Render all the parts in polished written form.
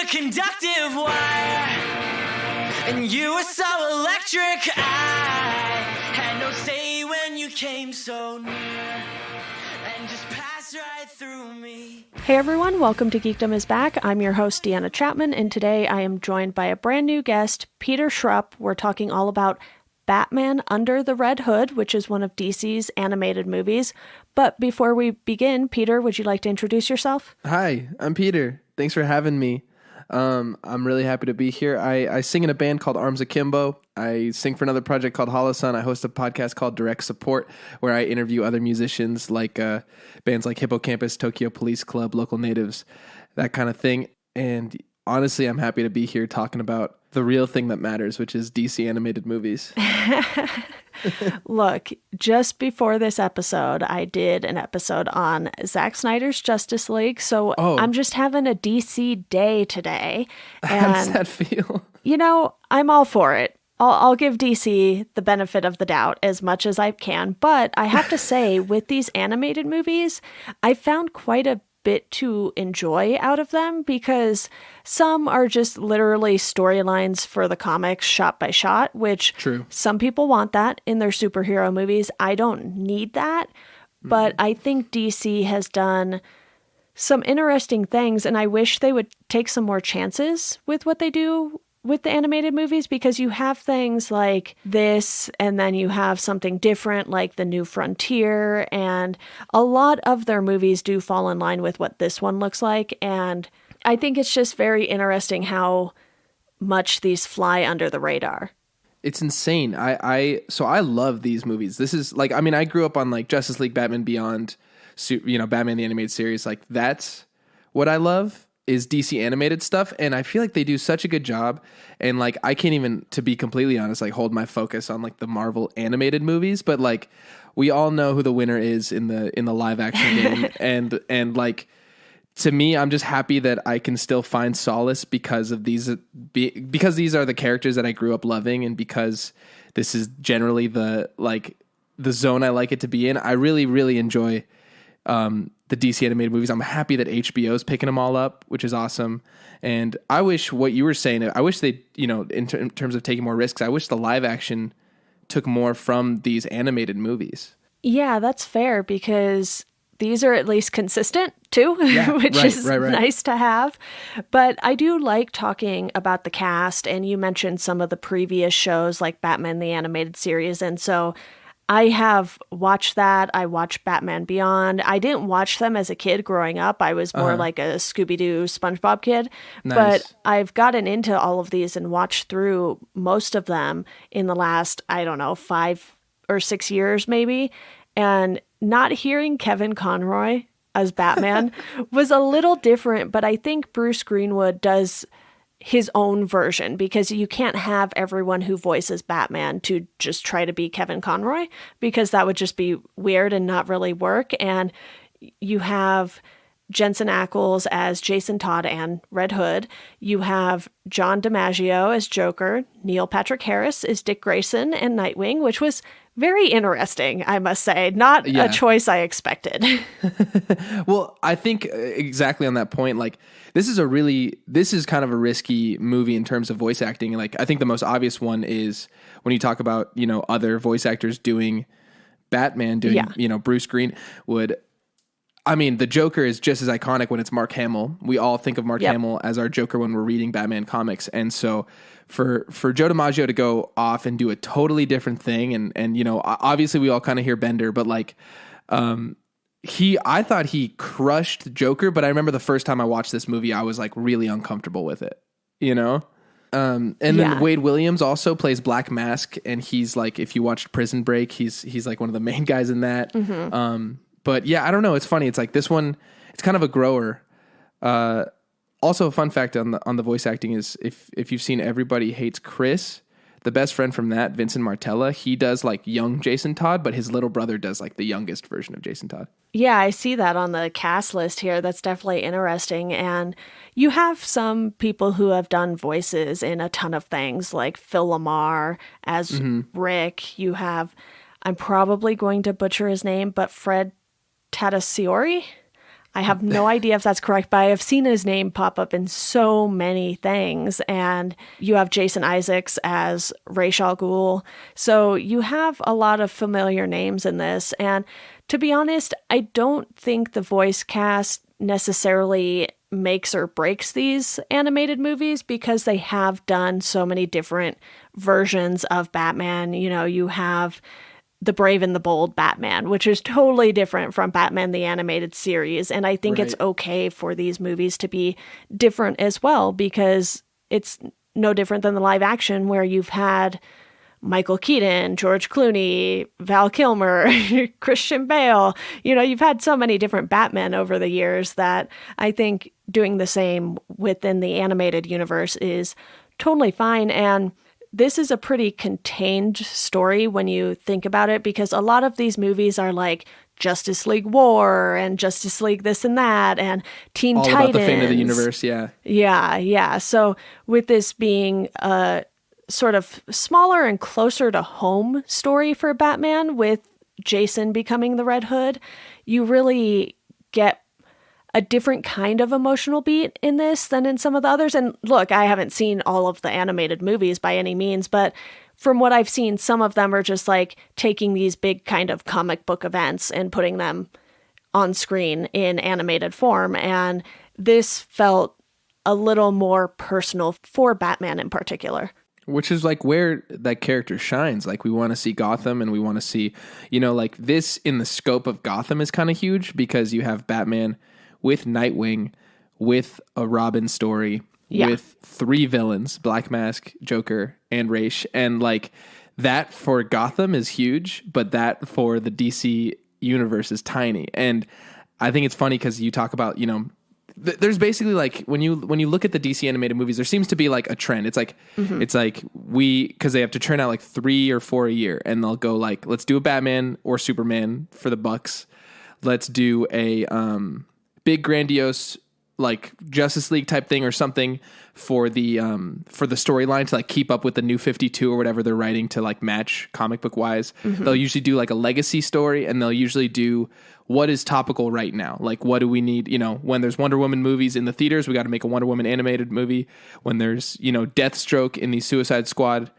a conductive wire, and you were so electric. I had no say when you came so near, and just passed right through me. Hey everyone, welcome to Geekdom is Back. I'm your host, Deanna Chapman, and today I am joined by a brand new guest, Peter Schrupp. We're talking all about Batman Under the Red Hood, which is one of DC's animated movies. But before we begin, Peter, would you like to introduce yourself? Hi, I'm Peter. Thanks for having me. I'm really happy to be here. I sing in a band called Arms Akimbo. I sing for another project called Holosun. I host a podcast called Direct Support, where I interview other musicians like bands like Hippocampus, Tokyo Police Club, Local Natives, that kind of thing. And honestly, I'm happy to be here talking about the real thing that matters, which is DC animated movies. Look, just before this episode, I did an episode on Zack Snyder's Justice League, so I'm just having a DC day today. And, how does that feel? You know, I'm all for it. I'll give DC the benefit of the doubt as much as I can, but I have to say, with these animated movies, I found quite a bit to enjoy out of them, because some are just literally storylines for the comics shot by shot, which some people want that in their superhero movies. I don't need that, but I think DC has done some interesting things, and I wish they would take some more chances with what they do with the animated movies, because you have things like this, and then you have something different like The New Frontier, and a lot of their movies do fall in line with what this one looks like. And I think it's just very interesting how much these fly under the radar. It's insane. So I love these movies. This is like, I mean, I grew up on like Justice League, Batman Beyond, Batman the Animated Series. Like, that's what I love, is DC animated stuff, and I feel like they do such a good job. And like, I can't even, to be completely honest, like hold my focus on like the Marvel animated movies, but like, we all know who the winner is in the live action game, and like, to me, I'm just happy that I can still find solace because of these, because these are the characters that I grew up loving, and because this is generally the zone I like it to be in. I really, really enjoy the DC animated movies. I'm happy that HBO is picking them all up, which is awesome. And I wish what you were saying, I wish they, in terms of taking more risks, I wish the live action took more from these animated movies. Yeah, that's fair, because these are at least consistent too, which is nice to have. But I do like talking about the cast, and you mentioned some of the previous shows like Batman the Animated Series, and so I have watched that. I watched Batman Beyond. I didn't watch them as a kid growing up. I was more like a Scooby-Doo, SpongeBob kid. Nice. But I've gotten into all of these and watched through most of them in the last, 5 or 6 years maybe. And not hearing Kevin Conroy as Batman was a little different, but I think Bruce Greenwood does his own version, because you can't have everyone who voices Batman to just try to be Kevin Conroy, because that would just be weird and not really work. And you have Jensen Ackles as Jason Todd and Red Hood. You have John DiMaggio as Joker. Neil Patrick Harris is Dick Grayson and Nightwing, which was very interesting, I must say. Not a choice I expected. Well, I think exactly on that point, like, this is kind of a risky movie in terms of voice acting. Like, I think the most obvious one is when you talk about, other voice actors doing Batman, Bruce Greenwood. I mean, the Joker is just as iconic when it's Mark Hamill. We all think of Mark Hamill as our Joker when we're reading Batman comics. And so for Joe DiMaggio to go off and do a totally different thing, and obviously we all kind of hear Bender, but like, I thought he crushed Joker, but I remember the first time I watched this movie, I was like really uncomfortable with it, And then Wade Williams also plays Black Mask, and he's like, if you watched Prison Break, he's like one of the main guys in that. But yeah, I don't know. It's funny. It's like this one, it's kind of a grower. Also, a fun fact on the voice acting is if you've seen Everybody Hates Chris, the best friend from that, Vincent Martella, he does like young Jason Todd, but his little brother does like the youngest version of Jason Todd. Yeah, I see that on the cast list here. That's definitely interesting. And you have some people who have done voices in a ton of things, like Phil Lamar as Rick. You have, I'm probably going to butcher his name, but Fred Tatasciore. I have no idea if that's correct, but I have seen his name pop up in so many things. And you have Jason Isaacs as Ra's al Ghul. So you have a lot of familiar names in this. And to be honest, I don't think the voice cast necessarily makes or breaks these animated movies because they have done so many different versions of Batman. You know, you have the Brave and the Bold Batman, which is totally different from Batman the Animated Series. And I think it's okay for these movies to be different as well, because it's no different than the live action where you've had Michael Keaton, George Clooney, Val Kilmer, Christian Bale. You know, you've had so many different Batmen over the years that I think doing the same within the animated universe is totally fine. And this is a pretty contained story when you think about it, because a lot of these movies are like Justice League War and Justice League this and that and Teen Titans. All about the fate of the universe, yeah. Yeah. So with this being a sort of smaller and closer to home story for Batman, with Jason becoming the Red Hood, you really get a different kind of emotional beat in this than in some of the others. And look, I haven't seen all of the animated movies by any means, but from what I've seen, some of them are just like taking these big kind of comic book events and putting them on screen in animated form. And this felt a little more personal for Batman in particular. Which is like where that character shines. Like we want to see Gotham, and we want to see, you know, like this in the scope of Gotham is kind of huge because you have Batman with Nightwing, with a Robin story, with 3 villains, Black Mask, Joker, and Ra's. And like that for Gotham is huge, but that for the DC universe is tiny. And I think it's funny because you talk about, you know, there's basically like when you look at the DC animated movies, there seems to be like a trend. It's like because they have to churn out like 3 or 4 a year, and they'll go like, let's do a Batman or Superman for the bucks. Let's do a big grandiose like Justice League type thing or something for the storyline to like keep up with the New 52 or whatever they're writing to like match comic book wise. They'll usually do like a legacy story, and they'll usually do what is topical right now. Like, what do we need? You know, when there's Wonder Woman movies in the theaters, we got to make a Wonder Woman animated movie. When there's, you know, Deathstroke in the Suicide Squad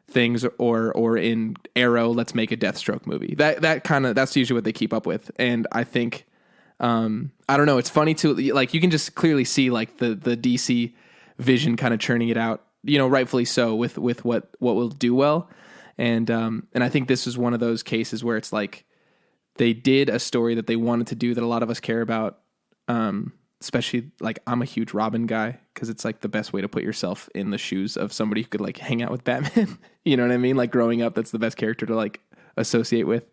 things, or in Arrow, let's make a Deathstroke movie. That's usually what they keep up with. And I think, I don't know, it's funny to like, you can just clearly see like the DC vision kind of churning it out, you know, rightfully so with what will do well. And I think this is one of those cases where it's like, they did a story that they wanted to do that a lot of us care about. Especially like I'm a huge Robin guy because it's like the best way to put yourself in the shoes of somebody who could like hang out with Batman. You know what I mean? Like growing up, that's the best character to like associate with.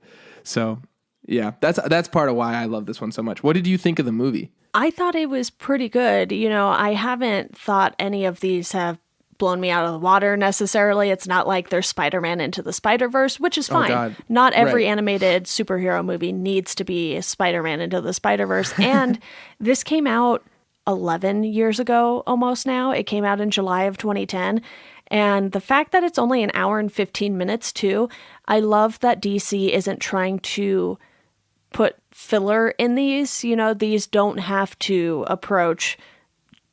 So yeah, that's part of why I love this one so much. What did you think of the movie? I thought it was pretty good. You know, I haven't thought any of these have blown me out of the water necessarily. It's not like there's Spider-Man Into the Spider-Verse, which is fine. Oh God. Not every animated superhero movie needs to be Spider-Man Into the Spider-Verse. And this came out 11 years ago almost now. It came out in July of 2010. And the fact that it's only an hour and 15 minutes too, I love that DC isn't trying to put filler in these. You know, these don't have to approach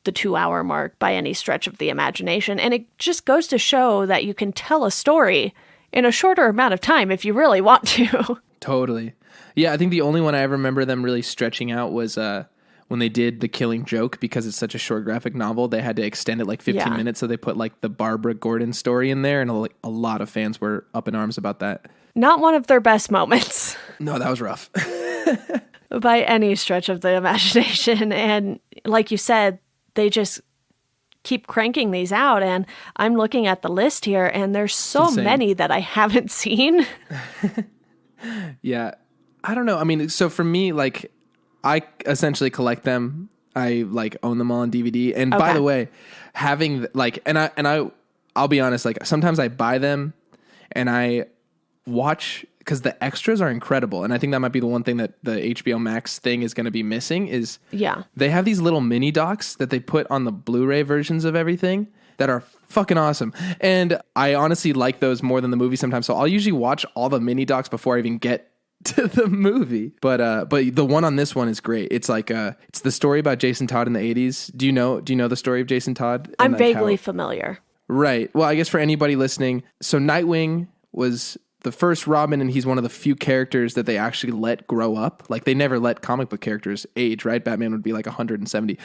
the 2-hour mark by any stretch of the imagination. And it just goes to show that you can tell a story in a shorter amount of time if you really want to. Totally. Yeah, I think the only one I ever remember them really stretching out was when they did The Killing Joke, because it's such a short graphic novel, they had to extend it like 15 minutes. So they put like the Barbara Gordon story in there, and a lot of fans were up in arms about that. Not one of their best moments. No, that was rough. By any stretch of the imagination. And like you said, they just keep cranking these out. And I'm looking at the list here, and there's so many that I haven't seen. Yeah. I don't know. I mean, so for me, like, I essentially collect them. I like own them all on DVD. And by the way, having like, I'll be honest, like sometimes I buy them and I watch, because the extras are incredible. And I think that might be the one thing that the HBO Max thing is going to be missing is they have these little mini docs that they put on the Blu-ray versions of everything that are fucking awesome. And I honestly like those more than the movie sometimes. So I'll usually watch all the mini docs before I even get to the movie. But the one on this one is great. It's like it's the story about Jason Todd in the 80s. Do you know the story of Jason Todd? I'm like vaguely familiar. Right. Well, I guess for anybody listening, so Nightwing was the first Robin, and he's one of the few characters that they actually let grow up. Like, they never let comic book characters age, right? Batman would be like 170.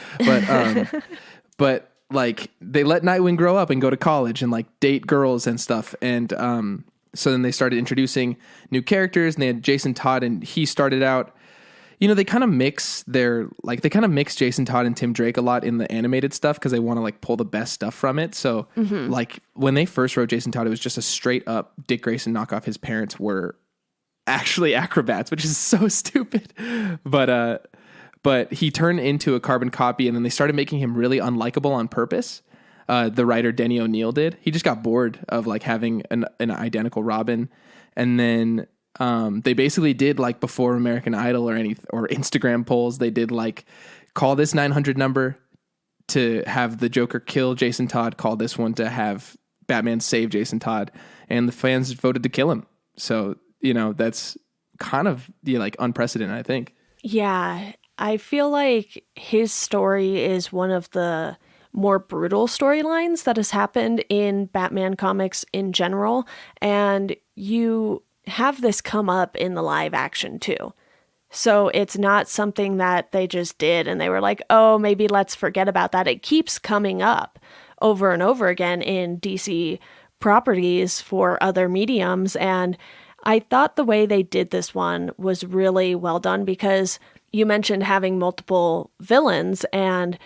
But like, they let Nightwing grow up and go to college and like date girls and stuff. And so then they started introducing new characters, and they had Jason Todd, and he started out, they kind of mix Jason Todd and Tim Drake a lot in the animated stuff because they want to like pull the best stuff from it. So like when they first wrote Jason Todd, it was just a straight up Dick Grayson knockoff. His parents were actually acrobats, which is so stupid. But he turned into a carbon copy, and then they started making him really unlikable on purpose. The writer Denny O'Neil did. He just got bored of like having an identical Robin, and then they basically did like before American Idol or Instagram polls, they did like call this 900 number to have the Joker kill Jason Todd, call this one to have Batman save Jason Todd, and the fans voted to kill him. So that's kind of like unprecedented, I think. Yeah, I feel like his story is one of the more brutal storylines that has happened in Batman comics in general, and you have this come up in the live action too. So it's not something that they just did and they were like, oh, maybe let's forget about that. It keeps coming up over and over again in DC properties for other mediums, and I thought the way they did this one was really well done because you mentioned having multiple villains, and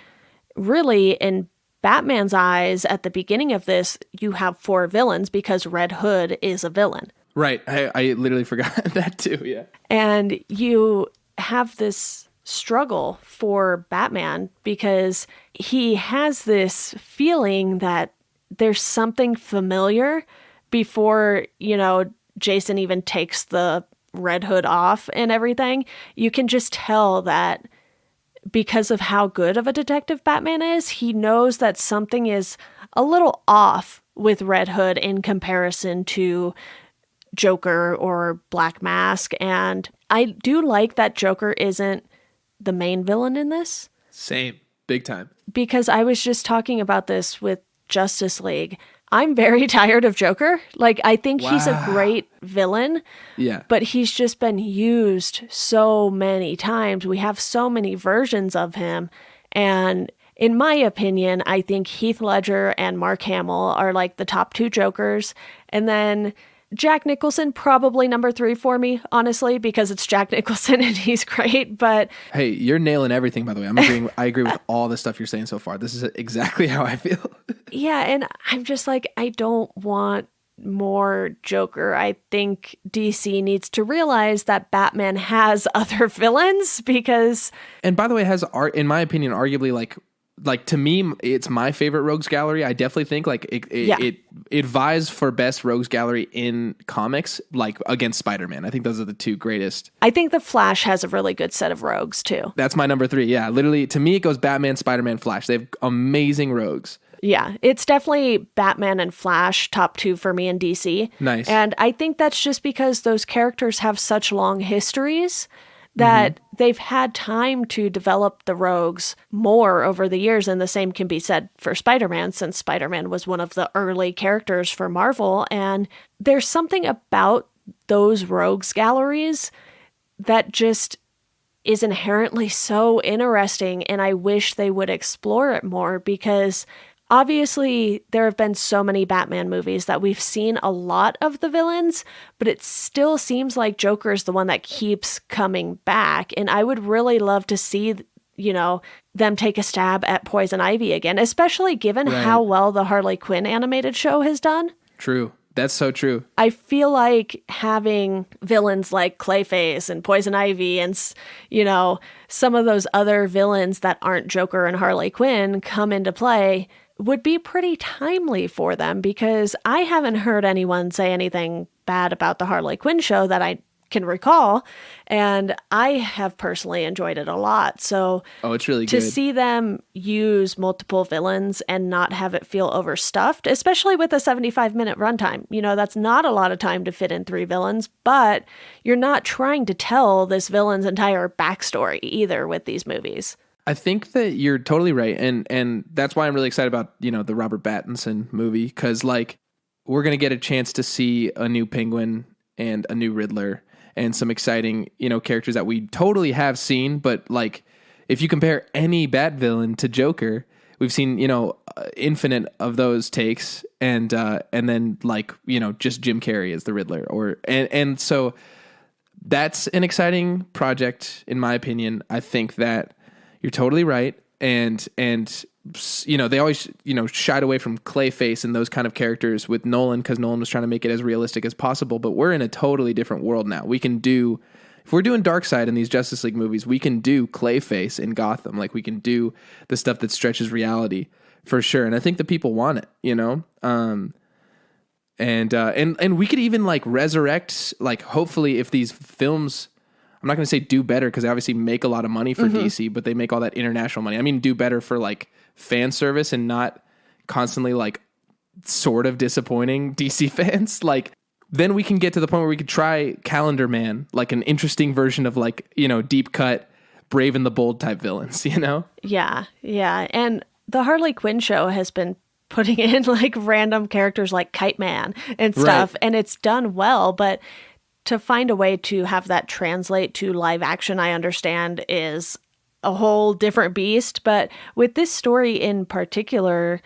really in Batman's eyes at the beginning of this, you have 4 villains because Red Hood is a villain. Right. I literally forgot that too, yeah. And you have this struggle for Batman because he has this feeling that there's something familiar before, Jason even takes the Red Hood off and everything. You can just tell that because of how good of a detective Batman is, he knows that something is a little off with Red Hood in comparison to Joker or Black Mask. And I do like that Joker isn't the main villain in this. Same. Big time. Because I was just talking about this with Justice League. I'm very tired of Joker. Like, I think he's a great villain. Yeah. But he's just been used so many times. We have so many versions of him. And in my opinion, I think Heath Ledger and Mark Hamill are like the top 2 Jokers. And then Jack Nicholson, probably number 3 for me, honestly, because it's Jack Nicholson and he's great. But hey, you're nailing everything, by the way. I agree with all the stuff you're saying so far. This is exactly how I feel. Yeah, and I'm just like, I don't want more Joker. I think DC needs to realize that Batman has other villains because... And by the way, has, in my opinion, arguably like to me, it's my favorite rogues gallery. I definitely think like it vies for best rogues gallery in comics, like against Spider-Man. I think those are the 2 greatest. I think the Flash has a really good set of rogues too. That's my number 3. Yeah, literally to me, it goes Batman, Spider-Man, Flash. They have amazing rogues. Yeah, it's definitely Batman and Flash top 2 for me in DC. Nice. And I think that's just because those characters have such long histories that they've had time to develop the rogues more over the years. And the same can be said for Spider-Man, since Spider-Man was one of the early characters for Marvel. And there's something about those rogues galleries that just is inherently so interesting. And I wish they would explore it more because obviously, there have been so many Batman movies that we've seen a lot of the villains, but it still seems like Joker is the one that keeps coming back. And I would really love to see, them take a stab at Poison Ivy again, especially given how well the Harley Quinn animated show has done. True. That's so true. I feel like having villains like Clayface and Poison Ivy and, some of those other villains that aren't Joker and Harley Quinn come into play would be pretty timely for them because I haven't heard anyone say anything bad about the Harley Quinn show that I can recall. And I have personally enjoyed it a lot. So it's really to good. see them use multiple villains and not have it feel overstuffed, especially with a 75-minute runtime. That's not a lot of time to fit in 3 villains, but you're not trying to tell this villain's entire backstory either with these movies. I think that you're totally right. And that's why I'm really excited about, the Robert Pattinson movie. Cause like we're going to get a chance to see a new Penguin and a new Riddler and some exciting, characters that we totally have seen. But like, if you compare any Bat villain to Joker, we've seen, infinite of those takes. And then like, just Jim Carrey as the Riddler and so that's an exciting project in my opinion. I think that you're totally right. And they always, shied away from Clayface and those kind of characters with Nolan because Nolan was trying to make it as realistic as possible. But we're in a totally different world now. We can do, if we're doing Darkseid in these Justice League movies, we can do Clayface in Gotham. Like we can do the stuff that stretches reality for sure. And I think the people want it, and we could even like resurrect, like hopefully if these films, I'm not going to say do better because they obviously make a lot of money for DC, but they make all that international money. I mean, do better for like fan service and not constantly like sort of disappointing DC fans. Like then we can get to the point where we could try Calendar Man, like an interesting version of like, deep cut, Brave and the Bold type villains, Yeah. Yeah. And the Harley Quinn show has been putting in like random characters like Kite Man and stuff. Right. And it's done well, but to find a way to have that translate to live action, I understand, is a whole different beast. But with this story in particular,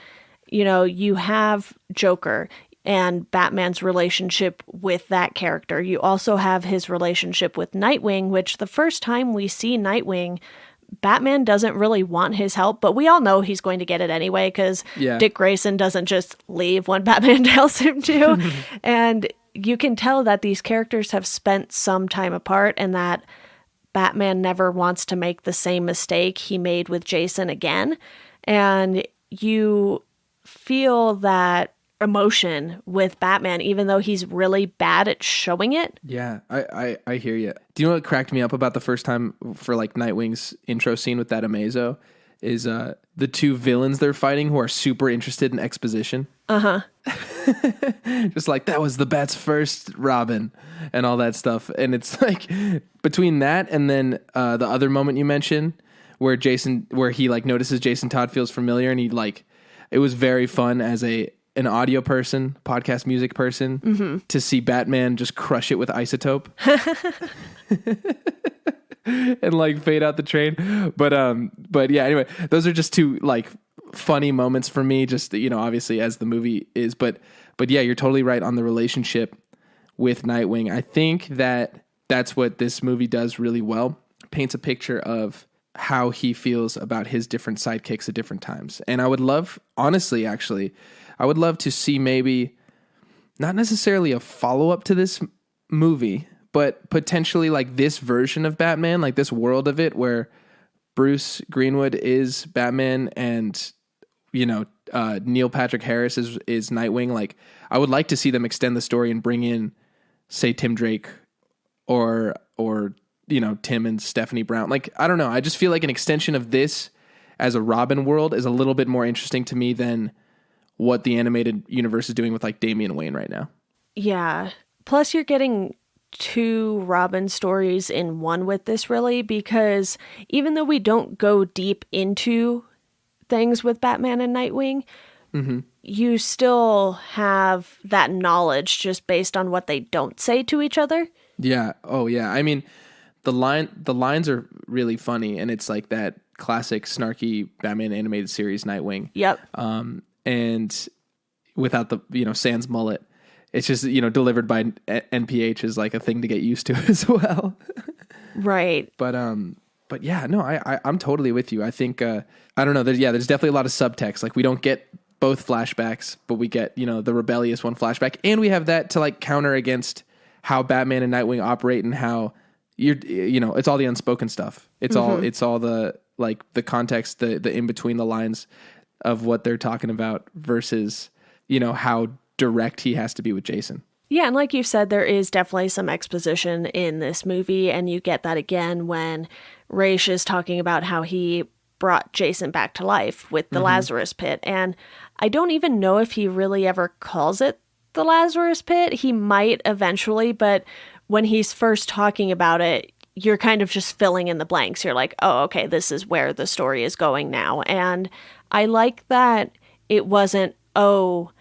you have Joker and Batman's relationship with that character. You also have his relationship with Nightwing, which the first time we see Nightwing, Batman doesn't really want his help, but we all know he's going to get it anyway because Dick Grayson doesn't just leave when Batman tells him to. And you can tell that these characters have spent some time apart and that Batman never wants to make the same mistake he made with Jason again. And you feel that emotion with Batman, even though he's really bad at showing it. Yeah, I hear you. Do you know what cracked me up about the first time for like Nightwing's intro scene with that Amazo is the 2 villains they're fighting who are super interested in exposition. Just like that was the Bat's first Robin and all that stuff. And it's like between that and then the other moment you mentioned where he like notices Jason Todd feels familiar and he like, it was very fun as an audio person, podcast music person, to see Batman just crush it with Isotope and like fade out the train. But yeah, anyway, those are just 2 like funny moments for me, just, obviously as the movie is, but yeah, you're totally right on the relationship with Nightwing. I think that that's what this movie does really well. Paints a picture of how he feels about his different sidekicks at different times. And I would love, honestly, actually, I would love to see maybe not necessarily a follow-up to this movie, but potentially like this version of Batman, like this world of it where Bruce Greenwood is Batman and, Neil Patrick Harris is Nightwing. Like I would like to see them extend the story and bring in, say, Tim Drake or Tim and Stephanie Brown. Like, I don't know. I just feel like an extension of this as a Robin world is a little bit more interesting to me than what the animated universe is doing with like Damian Wayne right now. Yeah. Plus you're getting 2 Robin stories in one with this really, because even though we don't go deep into things with Batman and Nightwing, you still have that knowledge just based on what they don't say to each other. Yeah. Oh yeah. I mean, the lines are really funny and it's like that classic snarky Batman animated series Nightwing. Yep. And without the, sans mullet, it's just, delivered by NPH is like a thing to get used to as well. Right. But yeah, no, I'm totally with you. I think, I don't know. There's definitely a lot of subtext. Like we don't get both flashbacks, but we get, the rebellious one flashback. And we have that to like counter against how Batman and Nightwing operate and how it's all the unspoken stuff. It's all the, like the context, the in between the lines of what they're talking about versus, how direct he has to be with Jason. Yeah, and like you said, there is definitely some exposition in this movie, and you get that again when Raish is talking about how he brought Jason back to life with the Lazarus Pit. And I don't even know if he really ever calls it the Lazarus Pit. He might eventually, but when he's first talking about it, you're kind of just filling in the blanks. You're like, oh, okay, this is where the story is going now. And I like that it wasn't, oh,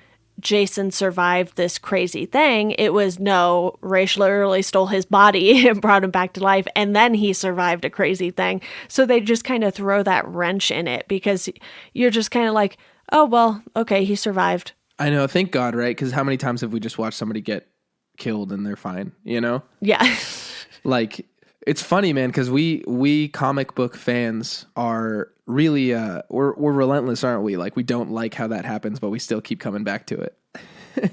Jason survived this crazy thing. It was, no, Raish literally stole his body and brought him back to life, and then he survived a crazy thing. So they just kind of throw that wrench in it because you're just kind of like, oh, well, okay, he survived. I know, thank God, right? Because how many times have we just watched somebody get killed and they're fine, you know? Yeah. Like, it's funny, man, because we comic book fans are really we're relentless, aren't we? Like, we don't like how that happens, but we still keep coming back to it.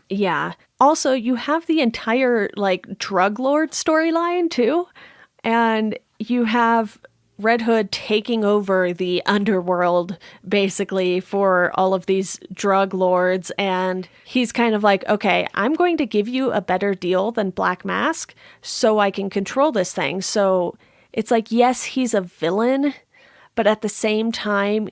Yeah. Also, you have the entire like drug lord storyline too, and you have Red Hood taking over the underworld basically for all of these drug lords, and he's kind of like, okay, I'm going to give you a better deal than Black Mask so I can control this thing. So it's like, yes, he's a villain, but at the same time,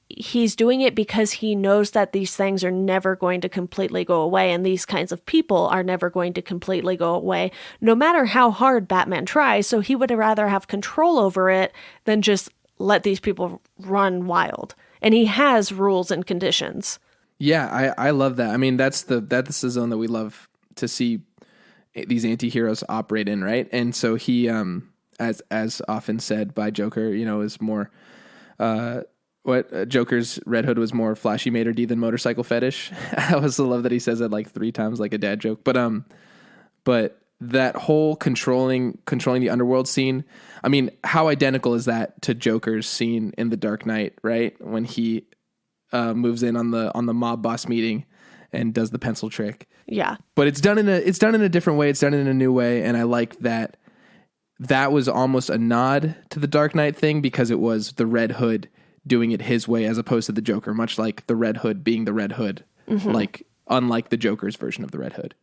he's doing it because he knows that these things are never going to completely go away, and these kinds of people are never going to completely go away, no matter how hard Batman tries. So he would rather have control over it than just let these people run wild. And he has rules and conditions. Yeah, I love that. I mean, that's the zone that we love to see these anti-heroes operate in, right? And so he, as often said by Joker, you know, is more... Joker's Red Hood was more flashy maitre d' than motorcycle fetish. I also love that he says it like 3 times, like a dad joke. But that whole controlling the underworld scene, I mean, how identical is that to Joker's scene in The Dark Knight, right? When he moves in on the mob boss meeting and does the pencil trick. Yeah. But it's done in a different way. It's done in a new way, and I like that. That was almost a nod to the Dark Knight thing because it was the Red Hood doing it his way as opposed to the Joker, much like the Red Hood being the Red Hood, like unlike the Joker's version of the Red Hood.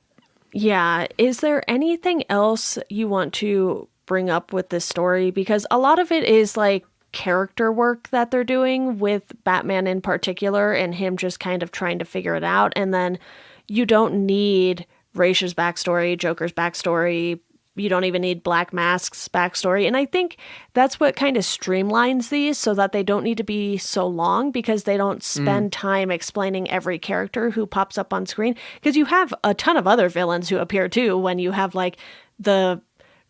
Yeah. Is there anything else you want to bring up with this story? Because a lot of it is like character work that they're doing with Batman in particular and him just kind of trying to figure it out. And then you don't need Raish's backstory, Joker's backstory. You don't even need Black Mask's backstory. And I think that's what kind of streamlines these so that they don't need to be so long because they don't spend time explaining every character who pops up on screen. Because you have a ton of other villains who appear too when you have like the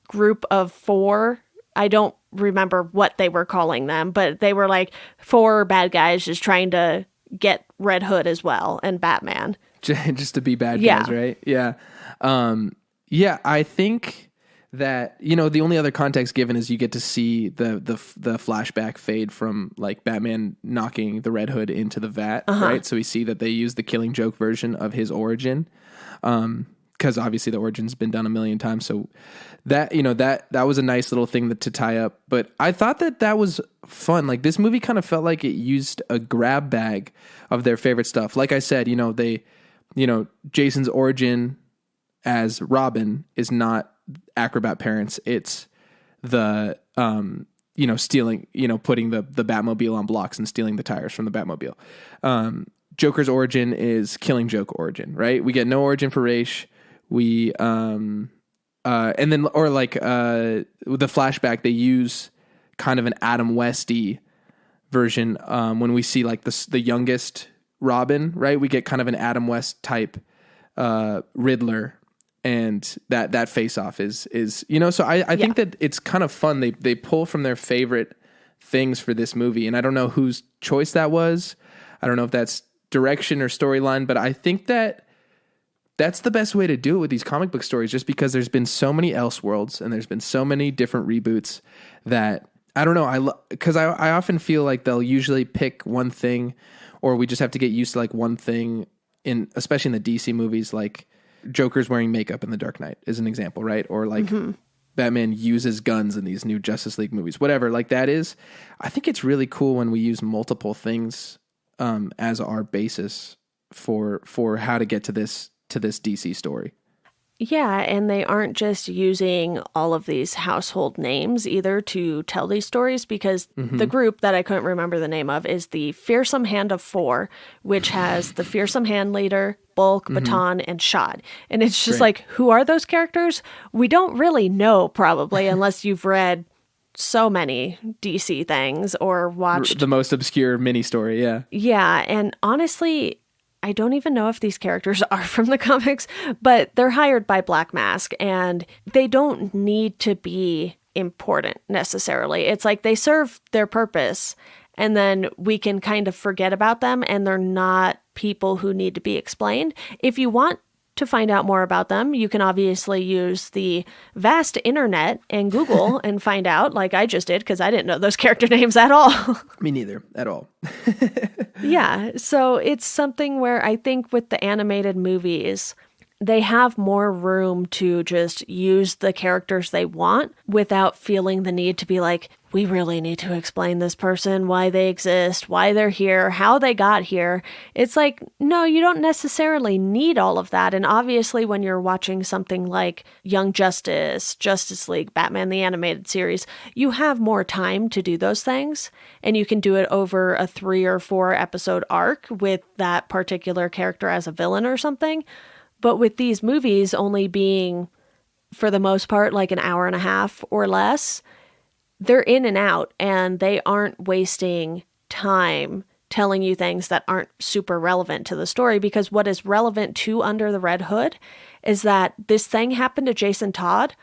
group of 4. I don't remember what they were calling them, but they were like 4 bad guys just trying to get Red Hood as well and Batman. Just to be bad guys, right? Yeah. Yeah, I think that, you know, the only other context given is you get to see the flashback fade from like Batman knocking the Red Hood into the vat, right? So we see that they use the Killing Joke version of his origin, because obviously the origin's been done a million times. So that, you know, that was a nice little thing to tie up. But I thought that was fun. Like, this movie kind of felt like it used a grab bag of their favorite stuff. Like I said, Jason's origin as Robin is not acrobat parents. It's the, stealing, putting the Batmobile on blocks and stealing the tires from the Batmobile. Joker's origin is Killing Joke origin, right? We get no origin for Raish. We, and then, or like, the flashback, they use kind of an Adam Westy version. When we see like the youngest Robin, right? We get kind of an Adam West type, Riddler. And that face off is so I think that it's kind of fun. They pull from their favorite things for this movie, and I don't know whose choice that was. I don't know if that's direction or storyline, but I think that that's the best way to do it with these comic book stories, just because there's been so many Elseworlds and there's been so many different reboots that I don't know. Because I often feel like they'll usually pick one thing, or we just have to get used to like one thing especially in the DC movies, like Joker's wearing makeup in The Dark Knight is an example, right? Or like Batman uses guns in these new Justice League movies, whatever. Like that is, I think it's really cool when we use multiple things as our basis for how to get to this to this DC story. Yeah, and they aren't just using all of these household names either to tell these stories, because the group that I couldn't remember the name of is the Fearsome Hand of Four, which has the Fearsome Hand Leader, Bulk, Baton, and Shot. And it's just Great. like, who are those characters? We don't really know, probably, unless you've read so many DC things or watched The most obscure mini story, yeah. Yeah, and honestly, I don't even know if these characters are from the comics, but they're hired by Black Mask, and they don't need to be important necessarily. It's like they serve their purpose, and then we can kind of forget about them, and they're not people who need to be explained. If you want to find out more about them, you can obviously use the vast internet and Google and find out, like I just did, because I didn't know those character names at all. Me neither, at all. Yeah, so it's something where I think with the animated movies, they have more room to just use the characters they want without feeling the need to be like, we really need to explain this person, why they exist, why they're here, how they got here. It's like, no, you don't necessarily need all of that. And obviously when you're watching something like Young Justice, Justice League, Batman the Animated Series, you have more time to do those things. And you can do it over a 3 or 4 episode arc with that particular character as a villain or something. But with these movies only being, for the most part, like an hour and a half or less, they're in and out, and they aren't wasting time telling you things that aren't super relevant to the story, because what is relevant to Under the Red Hood is that this thing happened to Jason Todd.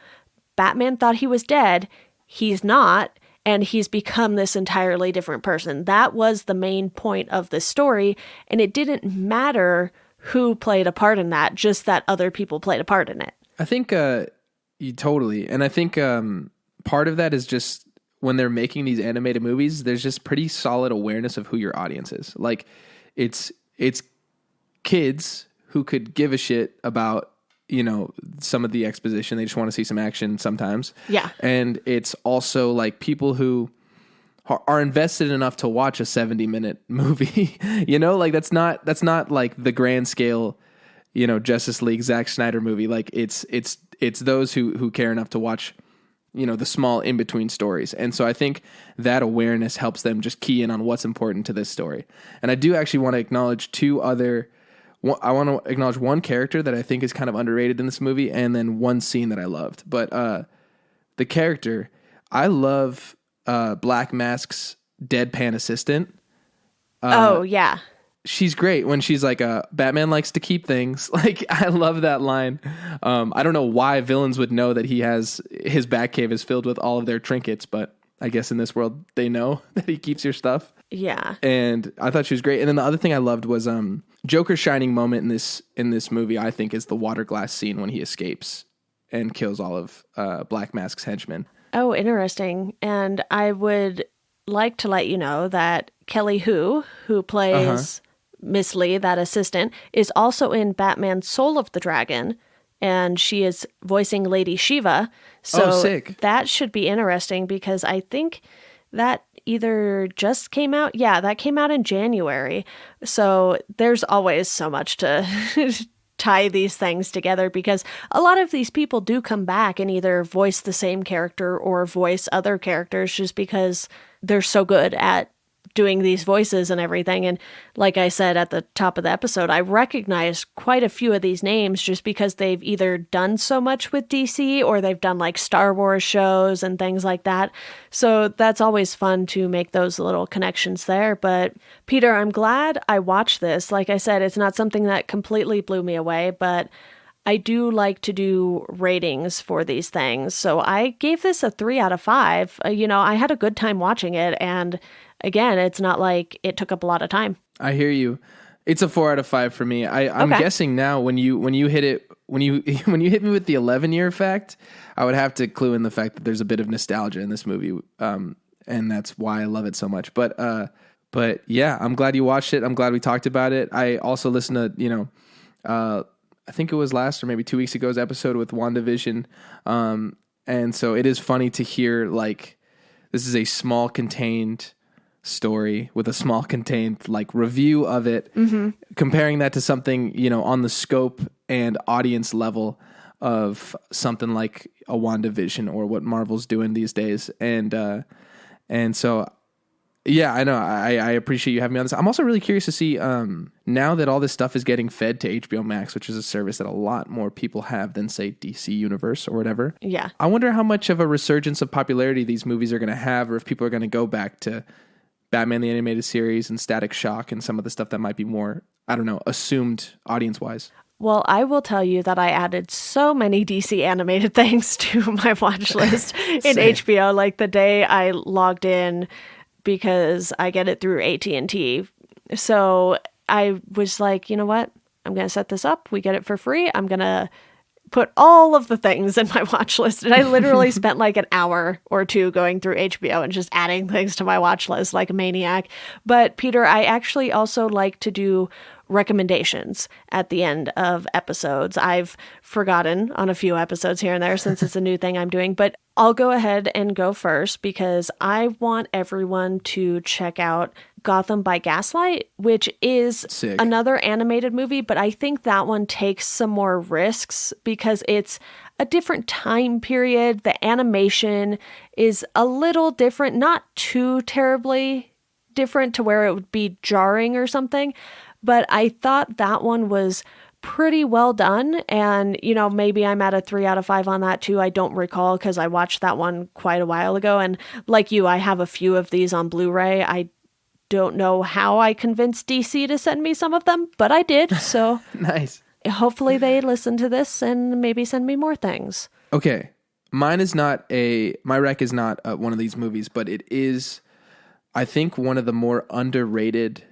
Batman thought he was dead. He's not, and he's become this entirely different person. That was the main point of the story, and it didn't matter who played a part in that, just that other people played a part in it. I think you totally, and I think part of that is just when they're making these animated movies, there's just pretty solid awareness of who your audience is. Like it's kids who could give a shit about, you know, some of the exposition. They just want to see some action sometimes. Yeah. And it's also like people who are invested enough to watch a 70-minute movie. You know, like that's not like the grand scale, you know, Justice League Zack Snyder movie. Like it's those who care enough to watch, you know, the small in between stories. And so I think that awareness helps them just key in on what's important to this story. And I do actually want to acknowledge I want to acknowledge one character that I think is kind of underrated in this movie, and then one scene that I loved. But the character, I love Black Mask's deadpan assistant. Oh, yeah. She's great when she's like, Batman likes to keep things. Like, I love that line. I don't know why villains would know that his Batcave is filled with all of their trinkets, but I guess in this world they know that he keeps your stuff. Yeah. And I thought she was great. And then the other thing I loved was Joker's shining moment in this movie, I think, is the water glass scene when he escapes and kills all of Black Mask's henchmen. Oh, interesting. And I would like to let you know that Kelly who plays Miss Lee, that assistant, is also in Batman Soul of the Dragon, and she is voicing Lady Shiva. So sick. That should be interesting, because I think that either just came out. Yeah, that came out in January. So there's always so much to tie these things together, because a lot of these people do come back and either voice the same character or voice other characters just because they're so good at doing these voices and everything. And like I said at the top of the episode, I recognize quite a few of these names just because they've either done so much with DC or they've done like Star Wars shows and things like that. So that's always fun to make those little connections there. But Peter, I'm glad I watched this. Like I said, it's not something that completely blew me away, but I do like to do ratings for these things. So I gave this a 3 out of 5. I had a good time watching it, and again, it's not like it took up a lot of time. I hear you. It's a 4 out of 5 for me. I'm guessing now when you hit me with the 11-year fact, I would have to clue in the fact that there's a bit of nostalgia in this movie, and that's why I love it so much. But yeah, I'm glad you watched it. I'm glad we talked about it. I also listened to I think it was last or maybe 2 weeks ago's episode with WandaVision, and so it is funny to hear like this is a small contained story with a small contained like review of it, comparing that to something, you know, on the scope and audience level of something like a WandaVision or what Marvel's doing these days. And so, yeah, I know. I appreciate you having me on this. I'm also really curious to see, now that all this stuff is getting fed to HBO Max, which is a service that a lot more people have than, say, DC Universe or whatever. Yeah. I wonder how much of a resurgence of popularity these movies are going to have, or if people are going to go back to Batman the Animated Series and Static Shock and some of the stuff that might be more, I don't know, assumed audience-wise. Well, I will tell you that I added so many DC animated things to my watch list in HBO. Like the day I logged in, because I get it through AT&T. So I was like, you know what? I'm going to set this up. We get it for free. I'm going to put all of the things in my watch list. And I literally spent like an hour or two going through HBO and just adding things to my watch list like a maniac. But Peter, I actually also like to do recommendations at the end of episodes. I've forgotten on a few episodes here and there since it's a new thing I'm doing, but I'll go ahead and go first because I want everyone to check out Gotham by Gaslight, which is Sick. Another animated movie, but I think that one takes some more risks because it's a different time period. The animation is a little different, not too terribly different to where it would be jarring or something, but I thought that one was pretty well done. And, you know, maybe I'm at a 3 out of 5 on that too. I don't recall because I watched that one quite a while ago. And like you, I have a few of these on Blu-ray. I don't know how I convinced DC to send me some of them, but I did. So Nice. Hopefully they listen to this and maybe send me more things. Okay. My rec is not one of these movies, but it is, I think, one of the more underrated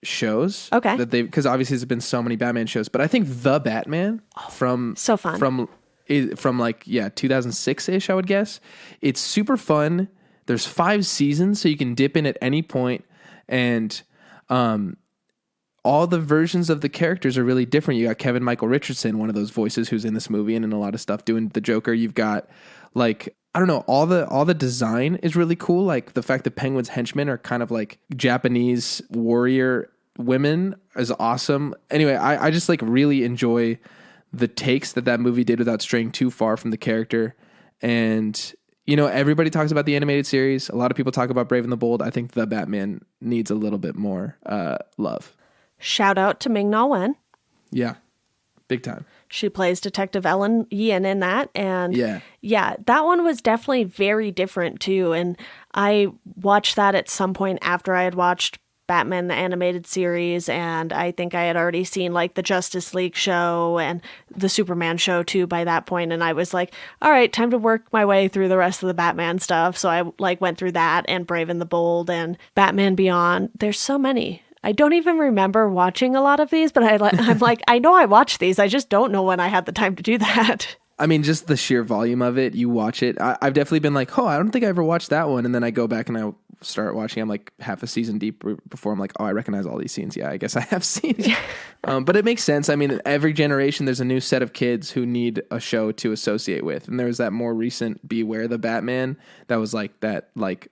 shows. Okay. Because obviously there's been so many Batman shows, but I think The Batman so fun. from like 2006-ish, I would guess. It's super fun. There's 5 seasons, so you can dip in at any point, and all the versions of the characters are really different. You got Kevin Michael Richardson, one of those voices who's in this movie and in a lot of stuff doing the Joker. You've got like, I don't know, all the design is really cool. Like the fact that Penguin's henchmen are kind of like Japanese warrior women is awesome. Anyway, I just like really enjoy the takes that movie did without straying too far from the character. And, you know, everybody talks about the animated series. A lot of people talk about Brave and the Bold. I think The Batman needs a little bit more love. Shout out to Ming-Na Wen. Yeah, big time. She plays Detective Ellen Yin in that. And yeah, that one was definitely very different too. And I watched that at some point after I had watched Batman the Animated Series, and I think I had already seen like the Justice League show and the Superman show too by that point, and I was like, all right, time to work my way through the rest of the Batman stuff. So I like went through that and Brave and the Bold and Batman Beyond. There's so many. I don't even remember watching a lot of these, but I'm like, I know I watched these. I just don't know when I had the time to do that. I mean, just the sheer volume of it, you watch it. I've definitely been like, oh, I don't think I ever watched that one. And then I go back and I start watching. I'm like half a season deep before I'm like, oh, I recognize all these scenes. Yeah, I guess I have seen it. But it makes sense. I mean, every generation, there's a new set of kids who need a show to associate with. And there was that more recent Beware the Batman that was like that, like,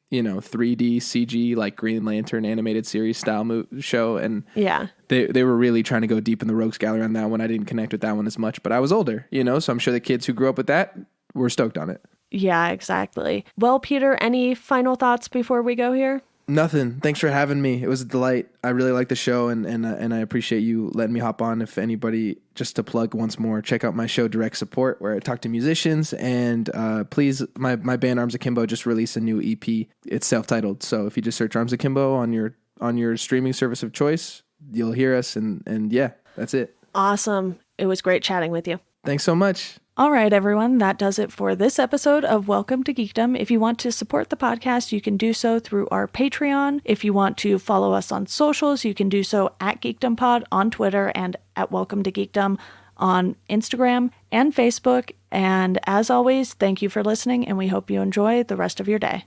you know, 3D CG, like Green Lantern animated series style show. And yeah, they were really trying to go deep in the rogues gallery on that one. I didn't connect with that one as much, but I was older, you know, so I'm sure the kids who grew up with that were stoked on it. Yeah, exactly. Well, Peter, any final thoughts before we go here? Nothing. Thanks for having me. It was a delight. I really like the show, and I appreciate you letting me hop on. If anybody, just to plug once more, check out my show Direct Support, where I talk to musicians. And please, my band Arms Akimbo just released a new EP. It's self-titled, so if you just search Arms Akimbo on your streaming service of choice, you'll hear us. And yeah, that's it. Awesome. It was great chatting with you. Thanks so much. All right, everyone, that does it for this episode of Welcome to Geekdom. If you want to support the podcast, you can do so through our Patreon. If you want to follow us on socials, you can do so at GeekdomPod on Twitter and at Welcome to Geekdom on Instagram and Facebook. And as always, thank you for listening, and we hope you enjoy the rest of your day.